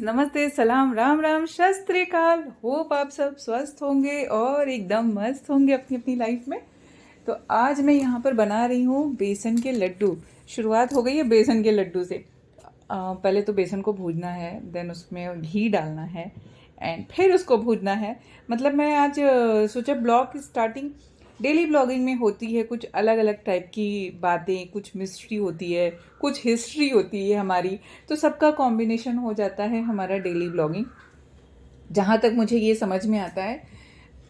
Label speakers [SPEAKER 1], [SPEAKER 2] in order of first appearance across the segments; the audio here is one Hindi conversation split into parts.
[SPEAKER 1] नमस्ते, सलाम, राम राम, सत श्री अकाल। होप आप सब स्वस्थ होंगे और एकदम मस्त होंगे अपनी अपनी लाइफ में। तो आज मैं यहाँ पर बना रही हूँ बेसन के लड्डू। शुरुआत हो गई है बेसन के लड्डू से। पहले तो बेसन को भूनना है, देन उसमें घी डालना है एंड फिर उसको भूनना है। मतलब मैं आज सोचा ब्लॉग की स्टार्टिंग डेली ब्लॉगिंग में होती है, कुछ अलग अलग टाइप की बातें, कुछ मिस्ट्री होती है, कुछ हिस्ट्री होती है हमारी। तो सबका कॉम्बिनेशन हो जाता है हमारा डेली ब्लॉगिंग। जहाँ तक मुझे ये समझ में आता है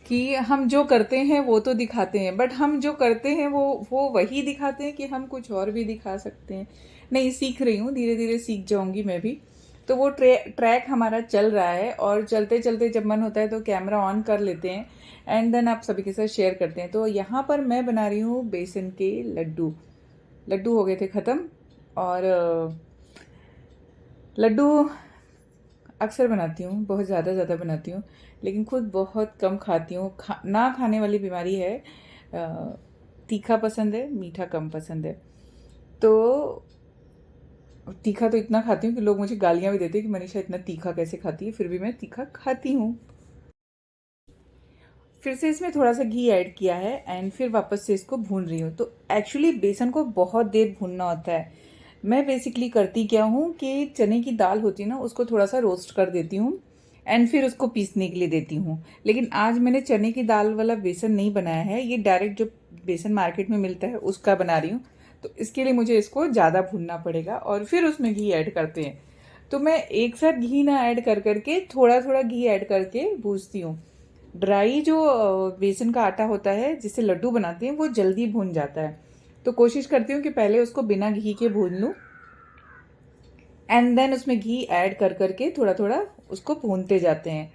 [SPEAKER 1] कि हम जो करते हैं वो तो दिखाते हैं, बट हम जो करते हैं वो वही दिखाते हैं कि हम कुछ और भी दिखा सकते हैं। नहीं, सीख रही हूँ, धीरे धीरे सीख जाऊंगी मैं भी। तो वो ट्रैक हमारा चल रहा है और चलते चलते जब मन होता है तो कैमरा ऑन कर लेते हैं एंड देन आप सभी के साथ शेयर करते हैं। तो यहाँ पर मैं बना रही हूँ बेसन के लड्डू। लड्डू हो गए थे ख़त्म और लड्डू अक्सर बनाती हूँ, बहुत ज़्यादा बनाती हूँ, लेकिन खुद बहुत कम खाती हूँ। ना खाने वाली बीमारी है। तीखा पसंद है, मीठा कम पसंद है। तो तीखा तो इतना खाती हूँ कि लोग मुझे गालियाँ भी देते हैं कि मनीषा इतना तीखा कैसे खाती है, फिर भी मैं तीखा खाती हूँ। फिर से इसमें थोड़ा सा घी ऐड किया है एंड फिर वापस से इसको भून रही हूँ। तो एक्चुअली बेसन को बहुत देर भूनना होता है। मैं बेसिकली करती क्या हूँ कि चने की दाल होती है ना, उसको थोड़ा सा रोस्ट कर देती हूँ एंड फिर उसको पीसने के लिए देती हूँ। लेकिन आज मैंने चने की दाल वाला बेसन नहीं बनाया है, ये डायरेक्ट जो बेसन मार्केट में मिलता है उसका बना रही हूँ। तो इसके लिए मुझे इसको ज़्यादा भूनना पड़ेगा और फिर उसमें घी ऐड करते हैं। तो मैं एक साथ घी ना ऐड कर करके थोड़ा थोड़ा घी ऐड करके भूजती हूँ। ड्राई जो बेसन का आटा होता है जिससे लड्डू बनाते हैं वो जल्दी भून जाता है। तो कोशिश करती हूँ कि पहले उसको बिना घी के भून लूँ एंड देन उसमें घी ऐड कर करके थोड़ा थोड़ा उसको भूनते जाते हैं।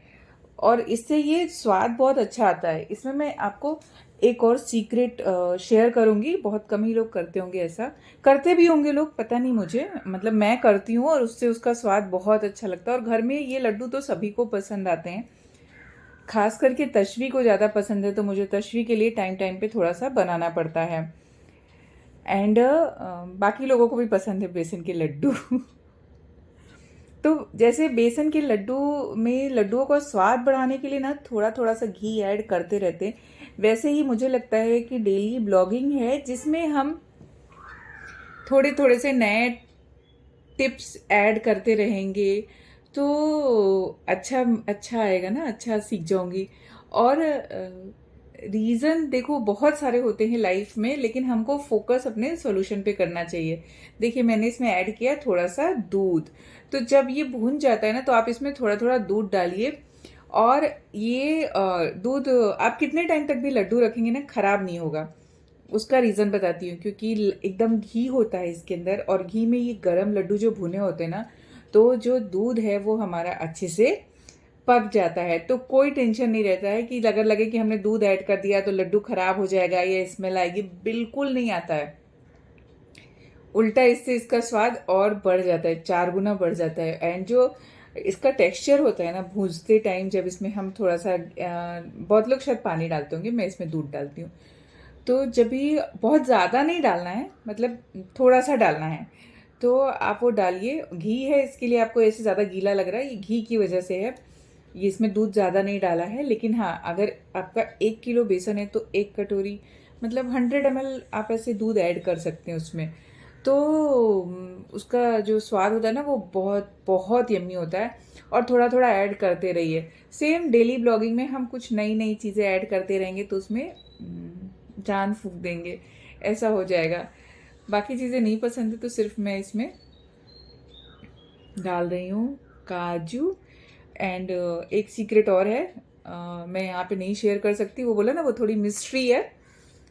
[SPEAKER 1] और इससे ये स्वाद बहुत अच्छा आता है। इसमें मैं आपको एक और सीक्रेट शेयर करूंगी। बहुत कम ही लोग करते होंगे, ऐसा करते भी होंगे लोग, पता नहीं मुझे, मतलब मैं करती हूँ और उससे उसका स्वाद बहुत अच्छा लगता है। और घर में ये लड्डू तो सभी को पसंद आते हैं, खास करके तशवी को ज़्यादा पसंद है, तो मुझे तशवी के लिए टाइम टाइम पे थोड़ा सा बनाना पड़ता है। एंड बाकी लोगों को भी पसंद है बेसन के लड्डू। तो जैसे बेसन के लड्डू में लड्डुओं का स्वाद बढ़ाने के लिए ना थोड़ा थोड़ा सा घी ऐड करते रहते हैं, वैसे ही मुझे लगता है कि डेली ब्लॉगिंग है जिसमें हम थोड़े थोड़े से नए टिप्स ऐड करते रहेंगे तो अच्छा अच्छा आएगा ना, अच्छा सीख जाऊंगी। और रीज़न देखो बहुत सारे होते हैं लाइफ में, लेकिन हमको फोकस अपने सॉल्यूशन पे करना चाहिए। देखिए मैंने इसमें ऐड किया थोड़ा सा दूध। तो जब ये भून जाता है ना तो आप इसमें थोड़ा थोड़ा दूध डालिए। और ये दूध आप कितने टाइम तक भी लड्डू रखेंगे ना खराब नहीं होगा। उसका रीज़न बताती हूँ, क्योंकि एकदम घी होता है इसके अंदर और घी में ये गरम लड्डू जो भुने होते हैं ना, तो जो दूध है वो हमारा अच्छे से पक जाता है। तो कोई टेंशन नहीं रहता है कि अगर लगे कि हमने दूध ऐड कर दिया तो लड्डू खराब हो जाएगा या स्मेल आएगी, बिल्कुल नहीं आता है। उल्टा इससे इसका स्वाद और बढ़ जाता है, 4 गुना बढ़ जाता है। एंड जो इसका टेक्सचर होता है ना भूनते टाइम, जब इसमें हम थोड़ा सा बहुत लोग शायद पानी डालते होंगे, मैं इसमें दूध डालती हूँ। तो जब भी बहुत ज़्यादा नहीं डालना है, मतलब थोड़ा सा डालना है, तो आप वो डालिए। घी है इसके लिए आपको ऐसे ज़्यादा गीला लग रहा है, ये घी की वजह से है। ये इसमें दूध ज़्यादा नहीं डाला है, लेकिन हाँ अगर आपका 1 किलो बेसन है तो 1 कटोरी मतलब 100 ml आप ऐसे दूध ऐड कर सकते हैं उसमें। तो उसका जो स्वाद होता है ना वो बहुत बहुत यम्मी होता है। और थोड़ा थोड़ा ऐड करते रहिए। सेम डेली ब्लॉगिंग में हम कुछ नई नई चीज़ें ऐड करते रहेंगे तो उसमें जान फूंक देंगे, ऐसा हो जाएगा। बाकी चीज़ें नहीं पसंद है तो सिर्फ मैं इसमें डाल रही हूँ काजू। एंड एक सीक्रेट और है, मैं यहाँ पे नहीं शेयर कर सकती, वो बोला ना वो थोड़ी मिस्ट्री है,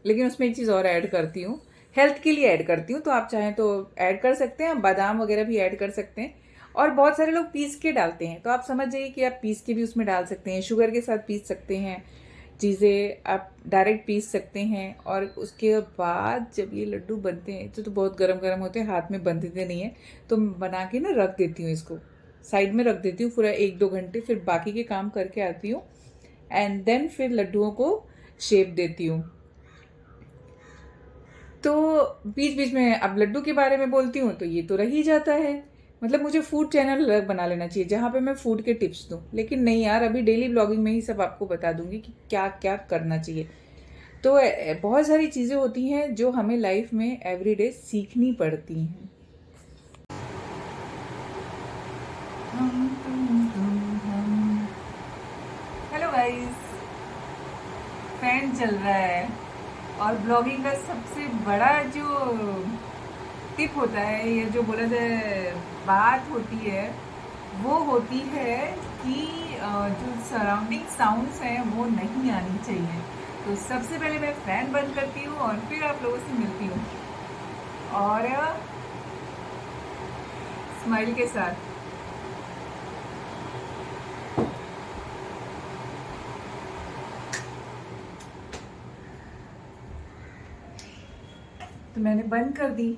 [SPEAKER 1] लेकिन उसमें एक चीज़ और ऐड करती हूँ, हेल्थ के लिए ऐड करती हूँ। तो आप चाहें तो ऐड कर सकते हैं, बादाम वगैरह भी ऐड कर सकते हैं। और बहुत सारे लोग पीस के डालते हैं, तो आप समझ जाइए कि आप पीस के भी उसमें डाल सकते हैं, शुगर के साथ पीस सकते हैं, चीज़ें आप डायरेक्ट पीस सकते हैं। और उसके बाद जब ये लड्डू बनते हैं तो बहुत गरम गरम होते हैं, हाथ में बंधते नहीं है। तो बना के ना रख देती हूँ, इसको साइड में रख देती हूँ पूरा 1-2 घंटे, फिर बाकी के काम करके आती हूँ एंड देन फिर लड्डुओं को शेप देती हूँ। तो बीच बीच में अब लड्डू के बारे में बोलती हूँ तो ये तो रह ही जाता है। मतलब मुझे फूड चैनल अलग बना लेना चाहिए जहाँ पे मैं फूड के टिप्स दूँ, लेकिन नहीं यार, अभी डेली ब्लॉगिंग में ही सब आपको बता दूंगी कि क्या क्या करना चाहिए। तो बहुत सारी चीज़ें होती हैं जो हमें लाइफ में एवरीडे सीखनी पड़ती हैं। हेलो गाइस, फैन चल रहा है और ब्लॉगिंग का सबसे बड़ा जो टिप होता है, ये जो बोला जाए बात होती है, वो होती है कि जो सराउंडिंग साउंड्स हैं वो नहीं आनी चाहिए। तो सबसे पहले मैं फ़ैन बंद करती हूँ और फिर आप लोगों से मिलती हूँ, और स्माइल के साथ। तो मैंने बंद कर दी।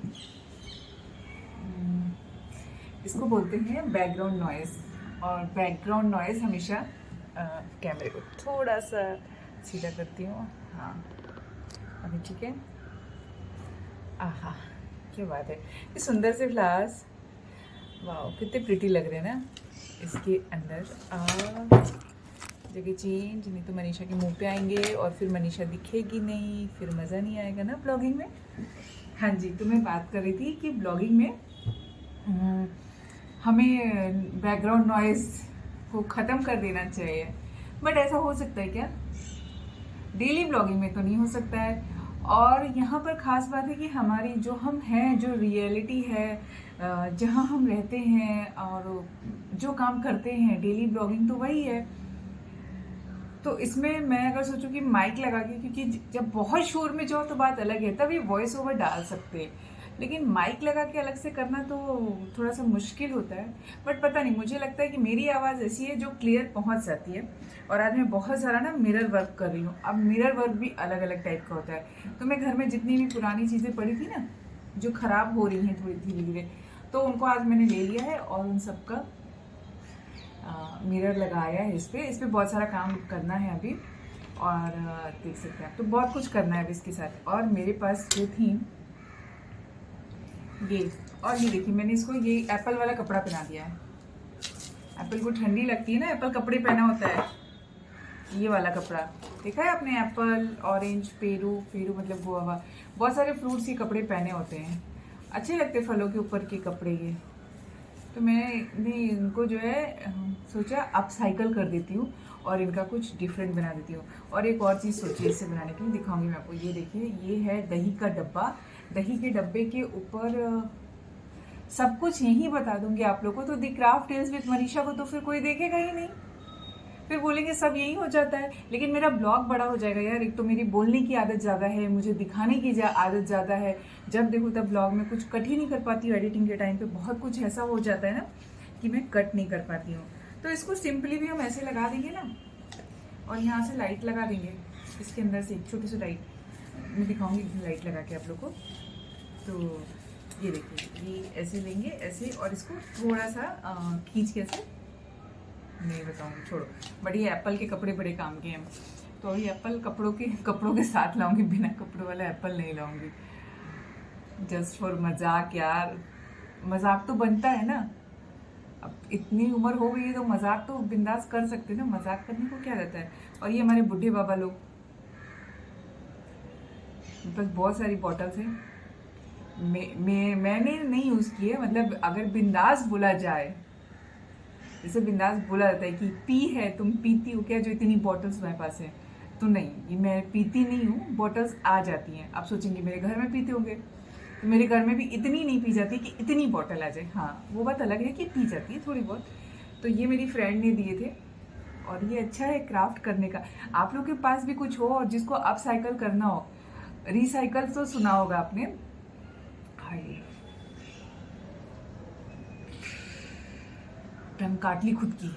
[SPEAKER 1] इसको बोलते हैं बैकग्राउंड नॉइज़, और बैकग्राउंड नॉइज़ हमेशा कैमरे को थोड़ा सा सीधा करती हूँ। हाँ, अभी ठीक है। आहा, क्या बात है। ये सुंदर से फ्लावर्स, वाह कितने प्रिटी लग रहे हैं ना इसके अंदर। जगह चेंज, नहीं तो मनीषा के मुंह पे आएंगे और फिर मनीषा दिखेगी नहीं, फिर मज़ा नहीं आएगा ना ब्लॉगिंग में। हाँ जी, तो मैं बात कर रही थी कि ब्लॉगिंग में हमें बैकग्राउंड नॉइज़ को ख़त्म कर देना चाहिए। बट ऐसा हो सकता है क्या? डेली ब्लॉगिंग में तो नहीं हो सकता है। और यहाँ पर ख़ास बात है कि हमारी जो हम हैं, जो रियलिटी है, जहाँ हम रहते हैं और जो काम करते हैं, डेली ब्लॉगिंग तो वही है। तो इसमें मैं अगर सोचूं कि माइक लगा के, क्योंकि जब बहुत शोर में जाओ तो बात अलग है, तभी वॉइस ओवर डाल सकते हैं, लेकिन माइक लगा के अलग से करना तो थोड़ा सा मुश्किल होता है। बट पता नहीं, मुझे लगता है कि मेरी आवाज़ ऐसी है जो क्लियर पहुंच जाती है। और आज मैं बहुत सारा ना मिरर वर्क कर रही हूँ। अब मिरर वर्क भी अलग अलग टाइप का होता है। तो मैं घर में जितनी भी पुरानी चीज़ें पड़ी थी ना, जो ख़राब हो रही हैं थोड़ी धीरे धीरे, तो उनको आज मैंने ले लिया है और उन सबका मिरर लगाया है। इस पे बहुत सारा काम करना है अभी, और देख सकते हैं आप, तो बहुत कुछ करना है अभी इसके साथ। और मेरे पास जो थी ये, और ये देखिए मैंने इसको ये एप्पल वाला कपड़ा पहना दिया है। एप्पल को ठंडी लगती है ना, एप्पल कपड़े पहना होता है, ये वाला कपड़ा देखा है आपने? एप्पल, ऑरेंज, पेरू मतलब गुआवा, बहुत सारे फ्रूट्स के कपड़े पहने होते हैं। अच्छे लगते फलों के ऊपर के कपड़े ये। तो मैंने इनको जो है सोचा अपसाइकल कर देती हूँ और इनका कुछ डिफरेंट बना देती हूँ। और एक और चीज़ सोची इससे बनाने की, दिखाऊंगी मैं आपको। ये देखिए, ये है दही का डब्बा। दही के डब्बे के ऊपर सब कुछ यही बता दूंगी आप लोगों को। तो दी क्राफ्ट टेल्स विद मनीषा को तो फिर कोई देखेगा ही नहीं, फिर बोलेंगे सब यही हो जाता है। लेकिन मेरा ब्लॉग बड़ा हो जाएगा यार। एक तो मेरी बोलने की आदत ज़्यादा है, मुझे दिखाने की आदत ज़्यादा है। जब देखो तब ब्लॉग में कुछ कट ही नहीं कर पाती हूँ। एडिटिंग के टाइम पे बहुत कुछ ऐसा हो जाता है ना कि मैं कट नहीं कर पाती हूँ। तो इसको सिंपली भी हम ऐसे लगा देंगे ना, और यहाँ से लाइट लगा देंगे, इसके अंदर से एक छोटी सी लाइट मैं दिखाऊंगी लाइट लगा के आप लोग को। तो ये देखिए, ये ऐसे लेंगे ऐसे, और इसको थोड़ा सा खींच के ऐसे, नहीं बताऊंगी, छोड़ो। बट ये एप्पल के कपड़े बड़े काम के हैं, तो ये एप्पल कपड़ों के साथ लाऊंगी, बिना कपड़ों वाला एप्पल नहीं लाऊंगी। जस्ट फॉर मजाक यार, मजाक तो बनता है ना। अब इतनी उम्र हो गई है तो मजाक तो बिंदास कर सकते हैं ना, मजाक करने को क्या रहता है। और ये हमारे बूढ़े बाबा लोग, बस बहुत सारी बॉटल्स हैं। मैंने नहीं यूज़ की है। मतलब अगर बिंदास बोला जाए, जैसे बिंदास बोला जाता है कि पी है, तुम पीती हो क्या जो इतनी बॉटल्स तुम्हारे पास है, तो नहीं, ये मैं पीती नहीं हूँ। बॉटल्स आ जाती हैं। आप सोचेंगे मेरे घर में पीते होंगे, तो मेरे घर में भी इतनी नहीं पी जाती कि इतनी बॉटल आ जाए। हाँ, वो बात अलग है कि पी जाती है थोड़ी बहुत। तो ये मेरी फ्रेंड ने दिए थे, और ये अच्छा है क्राफ्ट करने का। आप लोग के पास भी कुछ हो और जिसको अपसाइकल करना हो, रिसाइकल तो सुना होगा आपने। हाय, टंग काट ली खुद की।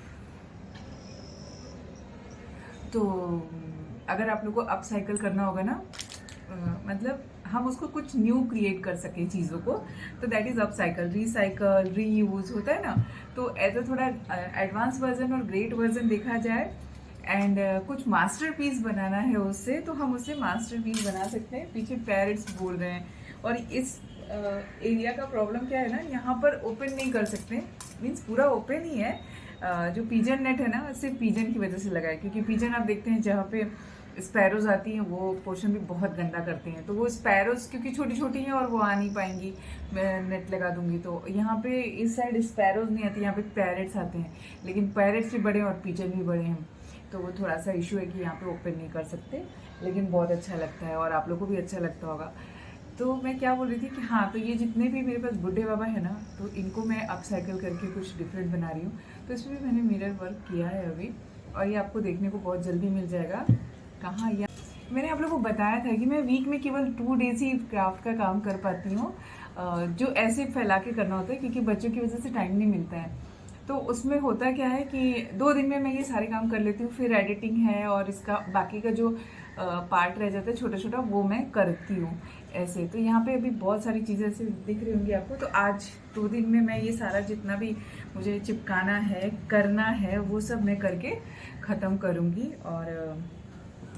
[SPEAKER 1] तो अगर आप लोग को अपसाइकल करना होगा ना, मतलब हम उसको कुछ न्यू क्रिएट कर सकें चीज़ों को, तो that is upcycle. Recycle, reuse होता है ना, तो ऐसा थोड़ा एडवांस वर्जन और ग्रेट वर्जन देखा जाए, एंड कुछ मास्टरपीस बनाना है उससे, तो हम उससे मास्टरपीस बना सकते हैं। पीछे पेरेंट्स बोल रहे हैं, और इस एरिया का प्रॉब्लम क्या है ना, यहाँ पर ओपन नहीं कर सकते, मीन्स पूरा ओपन ही है। जो पीजन नेट है ना, सिर्फ पीजन की वजह से लगा है, क्योंकि पीजन आप देखते हैं जहाँ पे स्पैरोज आती हैं वो पोर्शन भी बहुत गंदा करते हैं, तो वो स्पैरोज क्योंकि छोटी छोटी हैं और वो आ नहीं पाएंगी, मैं नेट लगा दूंगी तो यहाँ पे इस साइड स्पैरोज नहीं आती, यहाँ पे पैरेट्स आते हैं, लेकिन पैरेट्स भी बड़े हैं और पीजन भी बड़े हैं, तो वो थोड़ा सा इशू है कि यहाँ पे ओपन नहीं कर सकते, लेकिन बहुत अच्छा लगता है और आप लोग को भी अच्छा लगता होगा। तो मैं क्या बोल रही थी कि हाँ, तो ये जितने भी मेरे पास बुढ़े बाबा है ना, तो इनको मैं अपसाइकिल करके कुछ डिफरेंट बना रही हूँ, तो इसमें भी मैंने मिरर वर्क किया है अभी, और ये आपको देखने को बहुत जल्दी मिल जाएगा। कहाँ या मैंने आप लोगों को बताया था कि मैं वीक में केवल 2 डेज ही क्राफ्ट का काम कर पाती हूँ, जो ऐसे फैला के करना होता है क्योंकि बच्चों की वजह से टाइम नहीं मिलता है। तो उसमें होता क्या है कि 2 दिन में मैं ये सारे काम कर लेती हूँ, फिर एडिटिंग है और इसका बाकी का जो पार्ट रह जाता है छोटा छोटा, वो मैं करती हूँ ऐसे। तो यहाँ पे अभी बहुत सारी चीज़ें ऐसे दिख रही होंगी आपको, तो आज 2 दिन में मैं ये सारा जितना भी मुझे चिपकाना है, करना है, वो सब मैं करके ख़त्म करूँगी। और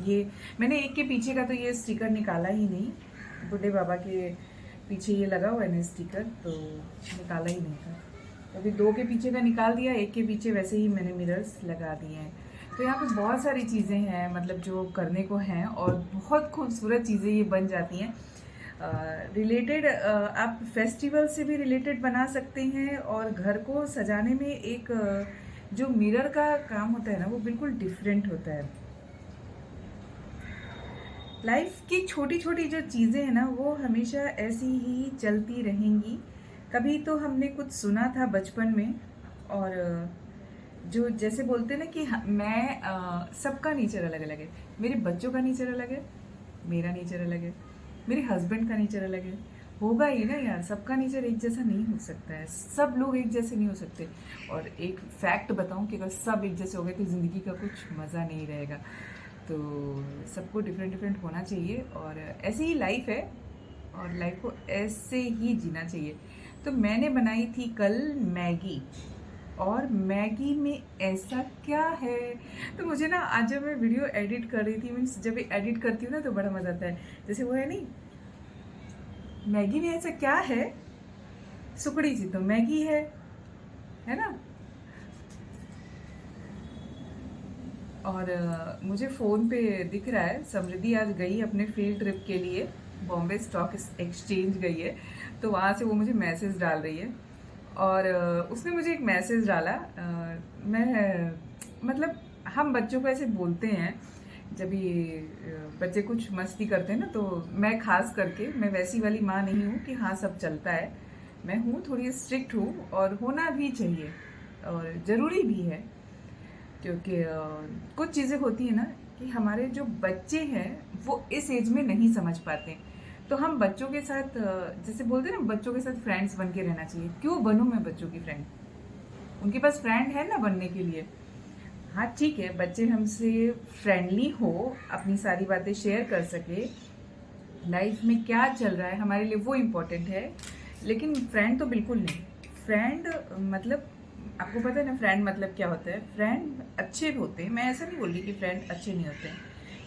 [SPEAKER 1] ये मैंने एक के पीछे का तो ये स्टिकर निकाला ही नहीं, बुढ़े बाबा के पीछे ये लगा हुआ है ना स्टिकर, तो निकाला ही नहीं था, अभी 2 के पीछे का निकाल दिया, एक के पीछे वैसे ही मैंने मिरर्स लगा दिए हैं। तो यहाँ पे बहुत सारी चीज़ें हैं, मतलब जो करने को हैं, और बहुत खूबसूरत चीज़ें ये बन जाती हैं। रिलेटेड आप फेस्टिवल से भी रिलेटेड बना सकते हैं, और घर को सजाने में एक जो मिरर का काम होता है ना, वो बिल्कुल डिफरेंट होता है। लाइफ की छोटी छोटी जो चीज़ें हैं ना, वो हमेशा ऐसी ही चलती रहेंगी। कभी तो हमने कुछ सुना था बचपन में, और जो जैसे बोलते हैं ना कि मैं सबका नेचर अलग अलग है, मेरे बच्चों का नेचर अलग है, मेरा नेचर अलग है, मेरे हस्बैंड का नेचर अलग है, होगा ही ना यार, सबका नेचर एक जैसा नहीं हो सकता है, सब लोग एक जैसे नहीं हो सकते। और एक फैक्ट बताऊं कि अगर सब एक जैसे हो गए तो ज़िंदगी का कुछ मज़ा नहीं रहेगा, तो सबको डिफरेंट डिफरेंट होना चाहिए, और ऐसी ही लाइफ है, और लाइफ को ऐसे ही जीना चाहिए। तो मैंने बनाई थी कल मैगी, और मैगी में ऐसा क्या है, तो मुझे ना आज जब मैं वीडियो एडिट कर रही थी, मीन्स जब एडिट करती हूँ ना तो बड़ा मज़ा आता है, जैसे वो है नहीं, मैगी में ऐसा क्या है, सुकड़ी सी तो मैगी है ना। और मुझे फ़ोन पे दिख रहा है समृद्धि आज गई अपने फील्ड ट्रिप के लिए, बॉम्बे स्टॉक एक्सचेंज गई है, तो वहाँ से वो मुझे मैसेज डाल रही है, और उसने मुझे एक मैसेज डाला। मैं मतलब हम बच्चों को ऐसे बोलते हैं जब ये बच्चे कुछ मस्ती करते हैं ना, तो मैं खास करके मैं वैसी वाली माँ नहीं हूँ कि हाँ सब चलता है, मैं हूँ थोड़ी स्ट्रिक्ट हूँ, और होना भी चाहिए और ज़रूरी भी है, क्योंकि कुछ चीज़ें होती हैं ना कि हमारे जो बच्चे हैं वो इस एज में नहीं समझ पाते, तो हम बच्चों के साथ जैसे बोलते हैं ना, बच्चों के साथ फ्रेंड्स बन के रहना चाहिए। क्यों बनूं मैं बच्चों की फ्रेंड, उनके पास फ्रेंड है ना बनने के लिए। हाँ ठीक है, बच्चे हमसे फ्रेंडली हो, अपनी सारी बातें शेयर कर सके, लाइफ में क्या चल रहा है हमारे लिए वो इम्पोर्टेंट है, लेकिन फ्रेंड तो बिल्कुल नहीं। फ्रेंड मतलब आपको पता है ना फ्रेंड मतलब क्या होता है, फ्रेंड अच्छे होते हैं, मैं ऐसा नहीं बोल रही कि फ्रेंड अच्छे नहीं होते हैं,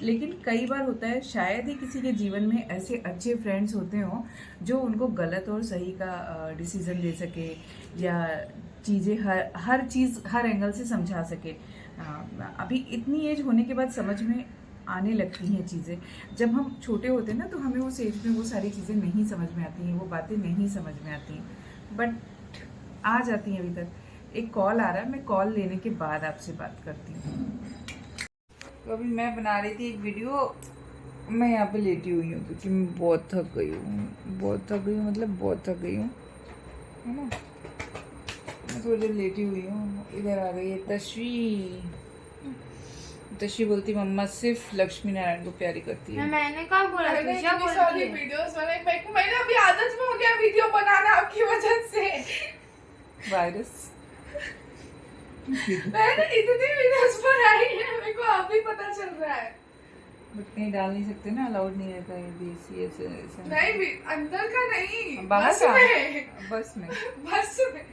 [SPEAKER 1] लेकिन कई बार होता है शायद ही किसी के जीवन में ऐसे अच्छे फ्रेंड्स होते हों जो उनको गलत और सही का डिसीजन दे सके, या चीज़ें हर चीज़ हर एंगल से समझा सके। अभी इतनी एज होने के बाद समझ में आने लगती हैं चीज़ें, जब हम छोटे होते हैं ना तो हमें उस एज में वो सारी चीज़ें नहीं समझ में आती हैं, वो बातें नहीं समझ में आती हैं, बट आ जाती हैं। अभी तक एक कॉल आ रहा है, मैं कॉल लेने के बाद आपसे बात करती हूँ। तो अभी मैं बना रही थी एक वीडियो, मैं यहाँ पे लेटी हुई हूँ क्योंकि मैं बहुत थक गई हूँ, मतलब बहुत थक गई हूँ, है ना। मैं थोड़ी देर लेटी हुई हूँ, इधर आ गई है तशी बोलती मम्मा सिर्फ लक्ष्मी नारायण को प्यारी करती है।
[SPEAKER 2] मैंने कहा बोला
[SPEAKER 3] वीडियोस मैंने अभी आदत में हो गया वीडियो बनाना आपकी वजह से।
[SPEAKER 1] वायरस
[SPEAKER 3] मैंने इतनी वीडियोस बनाई है, मेरे को अभी पता चल रहा है।
[SPEAKER 1] बट कहीं डाल नहीं सकते ना, अलाउड नहीं रहता है देसी ऐसे
[SPEAKER 3] नहीं, अंदर का नहीं,
[SPEAKER 1] बाहर
[SPEAKER 3] बस
[SPEAKER 1] का
[SPEAKER 3] में।
[SPEAKER 1] बस में
[SPEAKER 3] बस में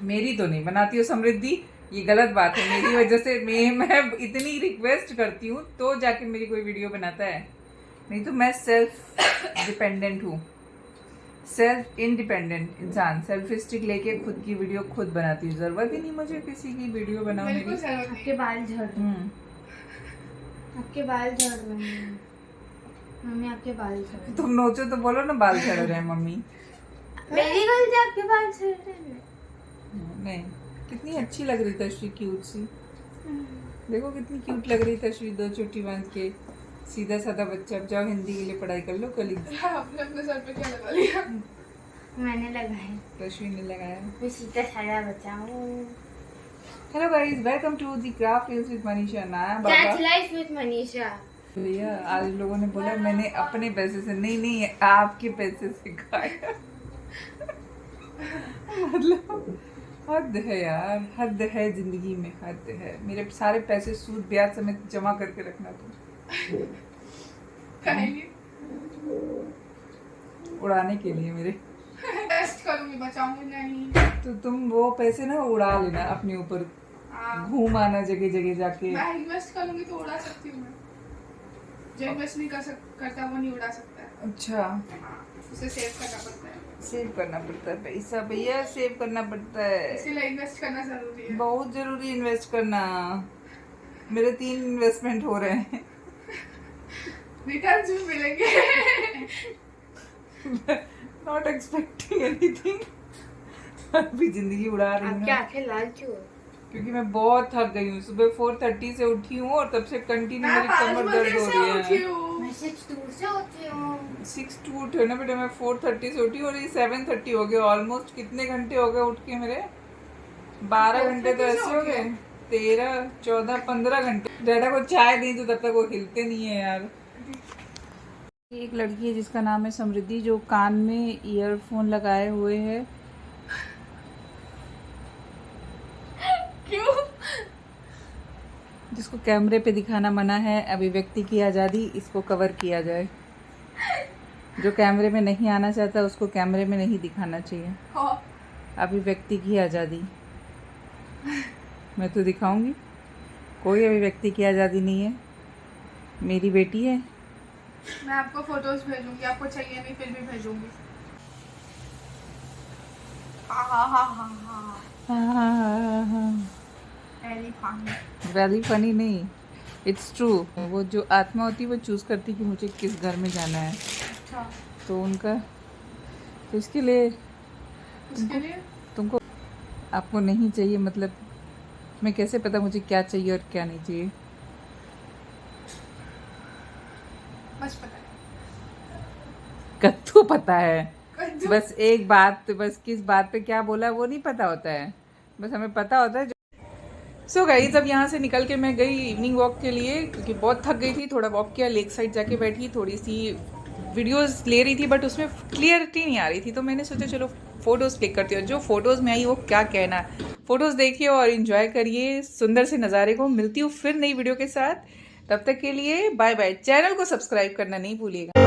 [SPEAKER 1] मेरी तो नहीं बनाती हो समृद्धि, ये गलत बात है, मेरी वजह से मैं इतनी रिक्वेस्ट करती हूँ तो जाके मेरी कोई वीडियो बनाता है, नहीं तो मैं सेल्फ डिपेंडेंट हूँ, सेल्फ इंडिपेंडेंट इंसान, सेल्फी स्टिक लेके खुद की वीडियो खुद बनाती हूँ। जरूरत ही नहीं मुझे किसी की वीडियो बनाने
[SPEAKER 3] बिल्कुल
[SPEAKER 1] की।
[SPEAKER 3] जरूरत नहीं।
[SPEAKER 2] आपके बाल झड़ रहे हैं। आपके बाल झड़ रहे हैं मम्मी, आपके बाल झड़ रहे हैं।
[SPEAKER 1] तुम नोचो तो बोलो ना बाल झड़ रहे हैं मम्मी।
[SPEAKER 2] मेरी गलती, आपके बाल झड़ रहे हैं।
[SPEAKER 1] नहीं, कितनी अच्छी लग रही तश्वी, क्यूट सी। देखो कितनी क्यूट लग रही तश्वी, 2 चोटी बांध के, सीधा साधा बच्चा। अब जाओ हिंदी के लिए पढ़ाई कर लो कल।
[SPEAKER 3] आपने अपने सर पे क्या लगा लिया?
[SPEAKER 2] मैंने लगाया,
[SPEAKER 1] तश्वी ने लगाया।
[SPEAKER 2] मैं सीधा साधा बचाऊं।
[SPEAKER 1] Hello guys, welcome to the craft reels with Manisha. ना बाबा
[SPEAKER 2] कैच लाइफ विद मनीषा।
[SPEAKER 1] भैया, आज लोगों ने बोला मैंने अपने पैसे से, नहीं आपके पैसे से खाया। मतलब हद है यार, हद है जिंदगी में, हद है। मेरे सारे पैसे सूद ब्याज समेत जमा करके रखना तुम,
[SPEAKER 3] कहेंगे
[SPEAKER 1] उड़ाने के लिए मेरे।
[SPEAKER 3] टेस्ट करूंगी, बचाऊंगी नहीं।
[SPEAKER 1] तो तुम वो पैसे ना उड़ा लेना अपने ऊपर,
[SPEAKER 3] हाँ,
[SPEAKER 1] घूम आना जगह जगह जाके।
[SPEAKER 3] मैं इन्वेस्ट करूंगी तो उड़ा सकती हूँ मैं। जो इन्वेस्ट नहीं करता वो नहीं उड़ा सकता है।
[SPEAKER 1] अच्छा,
[SPEAKER 3] हाँ, उसे सेव करना पड़ता है।
[SPEAKER 1] सेव करना पड़ता है पैसा भैया, सेव करना पड़ता है।
[SPEAKER 3] इसीलिए इन्वेस्ट करना जरूरी है।
[SPEAKER 1] बहुत जरूरी इन्वेस्ट करना। मेरे 3 इन्वेस्टमेंट हो रहे हैं।
[SPEAKER 3] रिटर्न्स भी मिलेंगे।
[SPEAKER 1] Not expecting anything. अभी जिंदगी उड़ा रही
[SPEAKER 2] आपके
[SPEAKER 1] हूँ
[SPEAKER 2] आंखें लाल क्यों?
[SPEAKER 1] क्योंकि मैं बहुत थक गई हूँ। सुबह 4:30 से उठी हूँ और तब से कंटिन्यू
[SPEAKER 3] मैं
[SPEAKER 1] मेरी
[SPEAKER 3] 5
[SPEAKER 1] कमर दर्द
[SPEAKER 3] बजे
[SPEAKER 1] हो
[SPEAKER 3] से
[SPEAKER 1] रही
[SPEAKER 3] उठी
[SPEAKER 1] है।
[SPEAKER 3] हूँ।
[SPEAKER 2] मैं 6 से होती हूँ।
[SPEAKER 1] 6 to उठे ना बेटा, मैं 4:30 से उठी और ये 7:30 हो गए। ऑलमोस्ट कितने घंटे हो गए उठ के मेरे? 12 घंटे तो ऐसे हो गए। 13, 14, 15 घंटे। डैडा को चाय दी तो तब तक वो हिलते नहीं है यार। एक लड़की है जिसका नाम है समृद्धि, जो कान में ईयरफोन लगाए हुए है।
[SPEAKER 3] क्यों?
[SPEAKER 1] जिसको कैमरे पे दिखाना मना है। अभिव्यक्ति की आज़ादी, इसको कवर किया जाए। जो कैमरे में नहीं आना चाहता उसको कैमरे में नहीं दिखाना चाहिए।
[SPEAKER 3] हाँ,
[SPEAKER 1] अभिव्यक्ति की आज़ादी। मैं तो दिखाऊंगी, कोई अभिव्यक्ति की आज़ादी नहीं है। मेरी बेटी है।
[SPEAKER 3] मैं आपको फोटोज भेजूंगी, आपको चाहिए नहीं फिर भी भेजूंगी।
[SPEAKER 1] वैली फनी नहीं, इट्स ट्रू। वो जो आत्मा होती है वो चूज करती कि मुझे किस घर में जाना है,
[SPEAKER 3] अच्छा,
[SPEAKER 1] तो उनका, तो इसके लिए
[SPEAKER 3] उसके लिए
[SPEAKER 1] तुमको, आपको नहीं चाहिए मतलब मैं कैसे पता मुझे क्या चाहिए और क्या नहीं चाहिए?
[SPEAKER 3] बस पता है।
[SPEAKER 1] कद्दू पता है,
[SPEAKER 3] कद्दू।
[SPEAKER 1] बस एक बात, बस किस बात पे क्या बोला वो नहीं पता होता है, बस हमें पता होता है। सो गाइस, अब यहाँ से निकल के मैं गई इवनिंग वॉक के लिए, क्योंकि बहुत थक गई थी। थोड़ा वॉक किया, लेक साइड जाके बैठी, थोड़ी सी वीडियोस ले रही थी बट उसमें क्लियरिटी नहीं आ रही थी, तो मैंने सोचा चलो फोटोज़ क्लिक करती हूँ। जो फोटोज़ में आई वो क्या कहना। फोटोज़ देखिए और इन्जॉय करिए सुंदर से नज़ारे को। मिलती हूँ फिर नई वीडियो के साथ, तब तक के लिए बाय बाय। चैनल को सब्सक्राइब करना नहीं भूलिएगा।